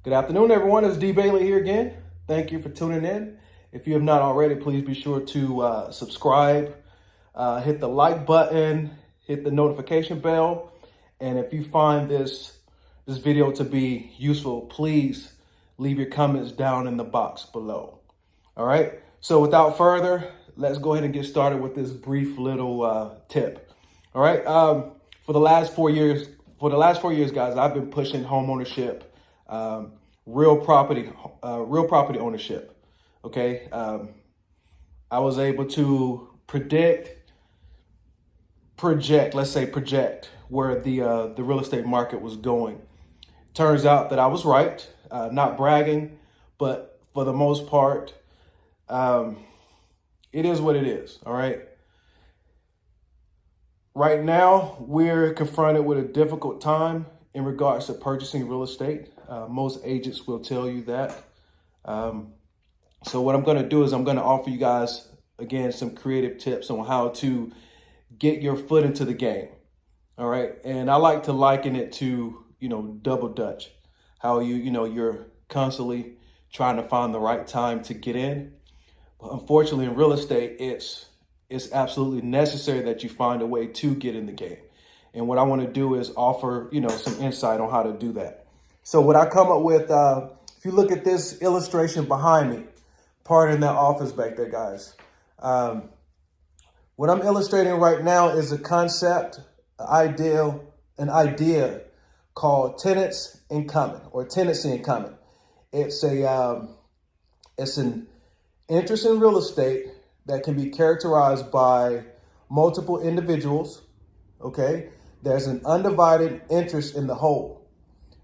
Good afternoon, everyone. It's D. Bailey here again. Thank you for tuning in. If you have not already, please be sure to subscribe, hit the like button, hit the notification bell. And if you find this video to be useful, please leave your comments down in the box below. All right. So without further, let's go ahead and get started with this brief little tip. All right. For the last 4 years, guys, I've been pushing home ownership, real property ownership. Okay. I was able to project where the real estate market was going. Turns out that I was right. Not bragging, but for the most part, it is what it is. All right. Right now, we're confronted with a difficult time in regards to purchasing real estate. Most agents will tell you that. So what I'm going to do is I'm going to offer you guys, again, some creative tips on how to get your foot into the game. All right. And I like to liken it to, double dutch, how you're constantly trying to find the right time to get in. But unfortunately, in real estate, it's absolutely necessary that you find a way to get in the game. And what I want to do is offer, some insight on how to do that. So what I come up with, if you look at this illustration behind me, pardon that office back there, guys. What I'm illustrating right now is a concept, an idea called tenants in common, or tenancy in common. It's an interest in real estate that can be characterized by multiple individuals. Okay, there's an undivided interest in the whole.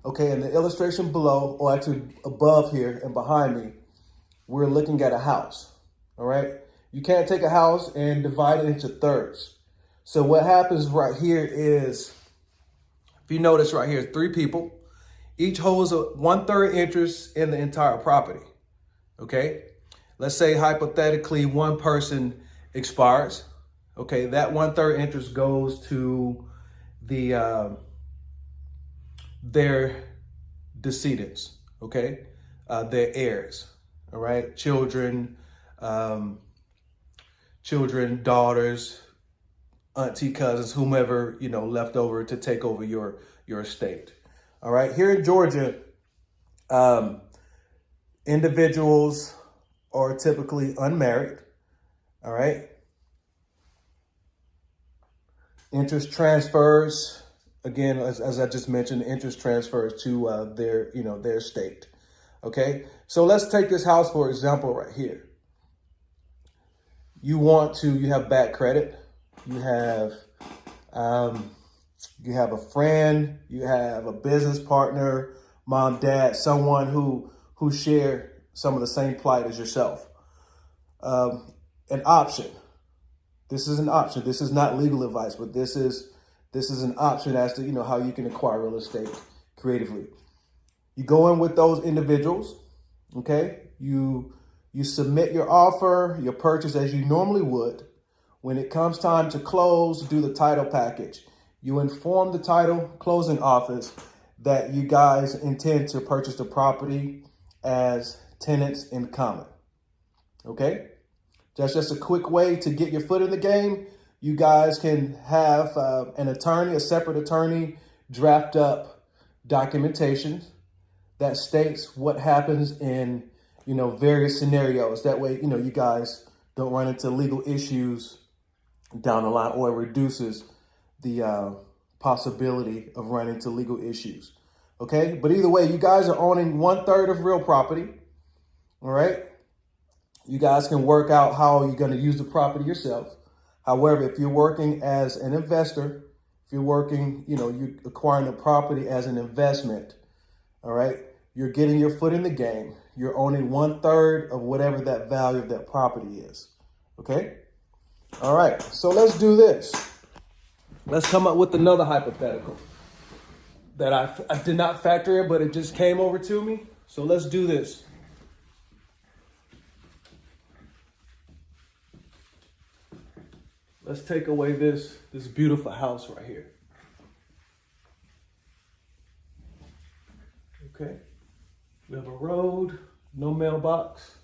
Okay, in the illustration below, or actually above here and behind me, we're looking at a house. All right, you can't take a house and divide it into thirds. So what happens right here is, if you notice right here, 3 people, each holds a 1/3 interest in the entire property. Okay. Let's say hypothetically one person expires. Okay, that 1/3 interest goes to their decedents. Okay, their heirs. All right, children, daughters, auntie, cousins, whomever left over to take over your estate. All right, here in Georgia, individuals are typically unmarried. All right. Interest transfers, again, as I just mentioned, interest transfers to their estate. Okay. So let's take this house, for example, right here. You have bad credit. You have a friend, you have a business partner, mom, dad, someone who share some of the same plight as yourself. An option. This is an option. This is not legal advice, but this is an option as to how you can acquire real estate creatively. You go in with those individuals. Okay. You submit your offer, your purchase as you normally would. When it comes time to close, do the title package. You inform the title closing office that you guys intend to purchase the property as tenants in common. Okay, that's just a quick way to get your foot in the game. You guys can have a separate attorney, draft up documentation that states what happens in various scenarios. That way, you guys don't run into legal issues down the line, or it reduces the possibility of running into legal issues. Okay, but either way, you guys are owning 1/3 of real property. All right. You guys can work out how you're going to use the property yourself. However, if you're working as an investor, if you're working, you're acquiring the property as an investment. All right. You're getting your foot in the game. You're owning 1/3 of whatever that value of that property is. Okay. All right. So let's do this. Let's come up with another hypothetical that I did not factor in, but it just came over to me. So let's do this. Let's take away this beautiful house right here. Okay. We have a road, no mailbox,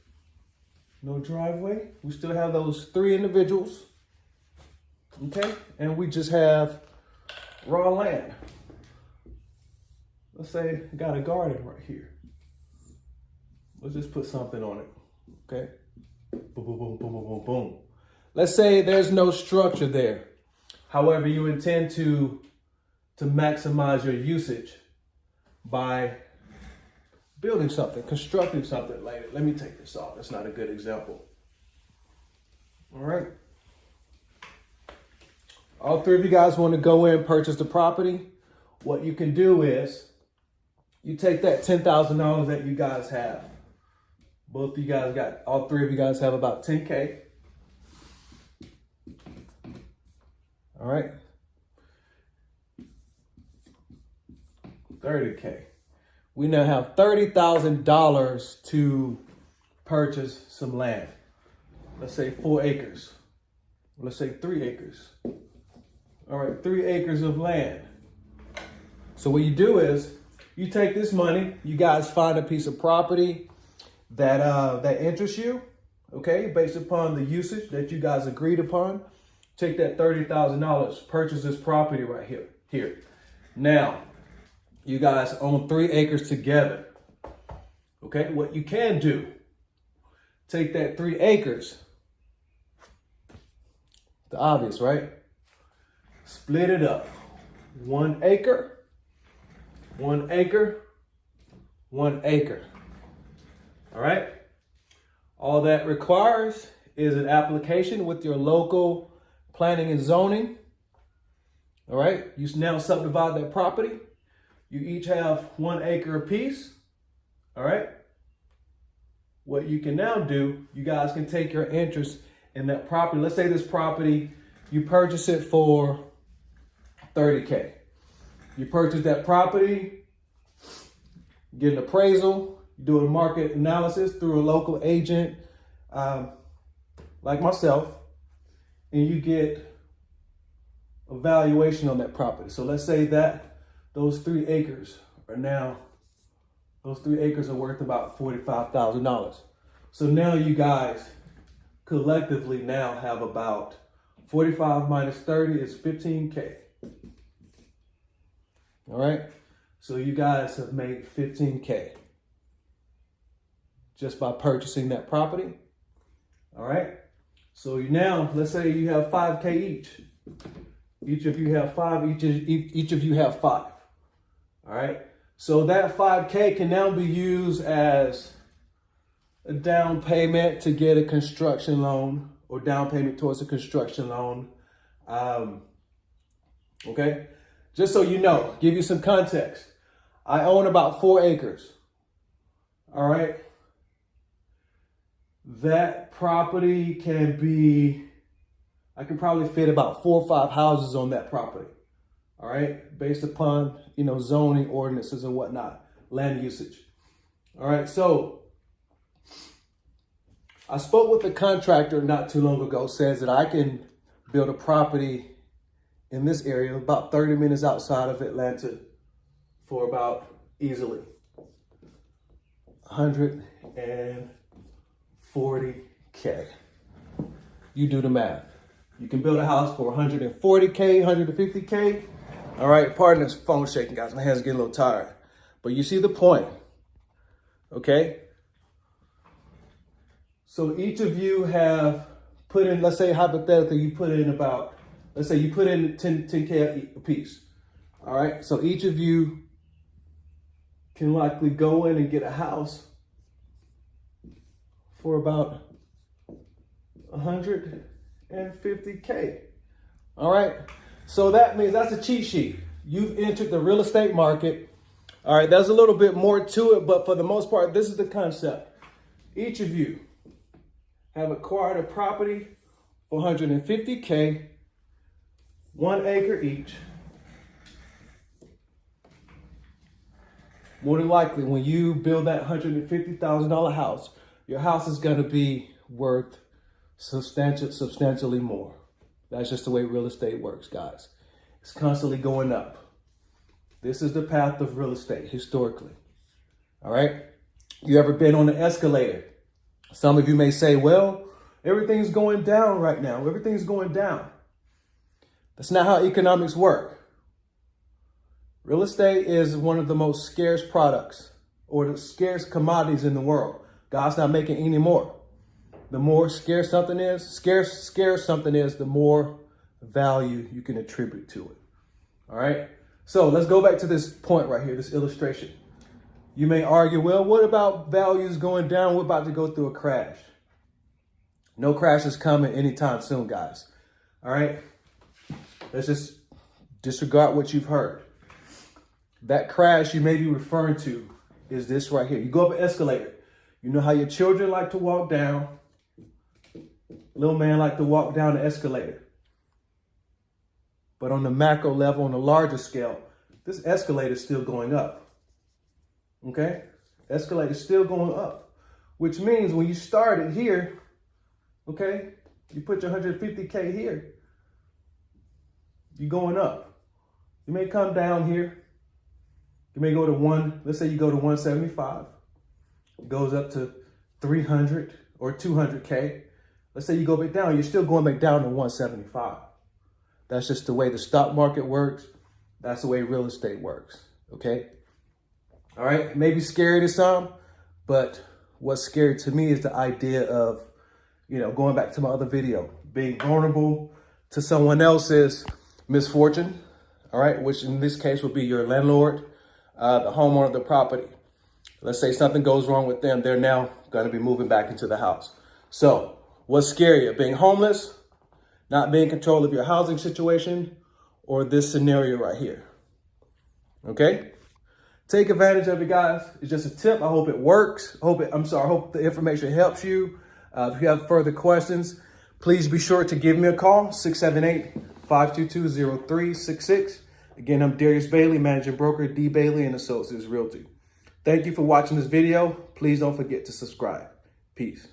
no driveway. We still have those 3 individuals. Okay, and we just have raw land. Let's say I got a garden right here. Let's just put something on it. Okay, boom, boom, boom, boom, boom, boom, boom. Let's say there's no structure there. However, you intend to maximize your usage by building something, constructing something. Like, let me take this off. That's not a good example. All right. All 3 of you guys want to go in and purchase the property. What you can do is you take that $10,000 that you guys have. Both of you guys got, all 3 of you guys have about 10K. All right. 30K. We now have $30,000 to purchase some land. Let's say 4 acres. Let's say 3 acres. All right, 3 acres of land. So what you do is you take this money, you guys find a piece of property that interests you, okay, based upon the usage that you guys agreed upon. Take that $30,000, purchase this property right here. Now, you guys own 3 acres together. Okay, what you can do, take that 3 acres, the obvious, right? Split it up. 1 acre, 1 acre, 1 acre. All right? All that requires is an application with your local planning and zoning. All right? You now subdivide that property. You each have 1 acre apiece. All right? What you can now do, you guys can take your interest in that property. Let's say this property, you purchase it for $30K. You purchase that property, get an appraisal, you do a market analysis through a local agent like myself, and you get a valuation on that property. So let's say that those 3 acres are now, those 3 acres are worth about $45,000. So now you guys collectively now have about 45 minus 30 is 15K. All right. So you guys have made 15K just by purchasing that property. All right. So you now, let's say you have 5K each. Each of you have 5, each of you have 5. All right. So that 5K can now be used as a down payment to get a construction loan, or down payment towards a construction loan. Okay. Just so you know, give you some context. I own about 4 acres. All right. That property can be, I can probably fit about 4 or 5 houses on that property. All right. Based upon, zoning ordinances and whatnot, land usage. All right. So I spoke with a contractor not too long ago, says that I can build a property in this area about 30 minutes outside of Atlanta for about easily $140K. You do the math. You can build a house for $140K, $150K. All right, pardon this phone shaking, guys. My hands are getting a little tired. But you see the point, okay? So each of you have put in, let's say hypothetically, you put in about, let's say you put in 10K a piece. All right, so each of you can likely go in and get a house for about $150K. All right, so that means that's a cheat sheet. You've entered the real estate market. All right, there's a little bit more to it, but for the most part, this is the concept. Each of you have acquired a property for $150K, 1 acre each. More than likely, when you build that $150,000 house, your house is going to be worth substantially more. That's just the way real estate works, guys. It's constantly going up. This is the path of real estate historically. All right. You ever been on an escalator? Some of you may say, well, everything's going down right now. Everything's going down. That's not how economics work. Real estate is one of the most scarce products or the scarce commodities in the world. God's not making any more. The more scarce something is, the more value you can attribute to it. All right. So let's go back to this point right here, this illustration. You may argue, well, what about values going down? We're about to go through a crash. No crash is coming anytime soon, guys. All right. Let's just disregard what you've heard. That crash you may be referring to is this right here. You go up an escalator. You know how your children like to walk down. Little man like to walk down the escalator. But on the macro level, on the larger scale, this escalator is still going up. Okay? Escalator is still going up. Which means when you started here, okay, you put your 150K here, you're going up. You may come down here. You may go to let's say you go to 175. It goes up to 300 or 200K. Let's say you go back down, you're still going back down to 175. That's just the way the stock market works. That's the way real estate works, okay? All right, it may be scary to some, but what's scary to me is the idea of, going back to my other video, being vulnerable to someone else's misfortune, all right, which in this case would be your landlord, the homeowner of the property. Let's say something goes wrong with them. They're now going to be moving back into the house. So what's scarier, being homeless, not being in control of your housing situation, or this scenario right here? Okay? Take advantage of it, guys. It's just a tip. I hope it works. I hope the information helps you. If you have further questions, please be sure to give me a call, 678-522-0366. Again, I'm Darius Bailey, managing broker, D. Bailey & Associates Realty. Thank you for watching this video. Please don't forget to subscribe. Peace.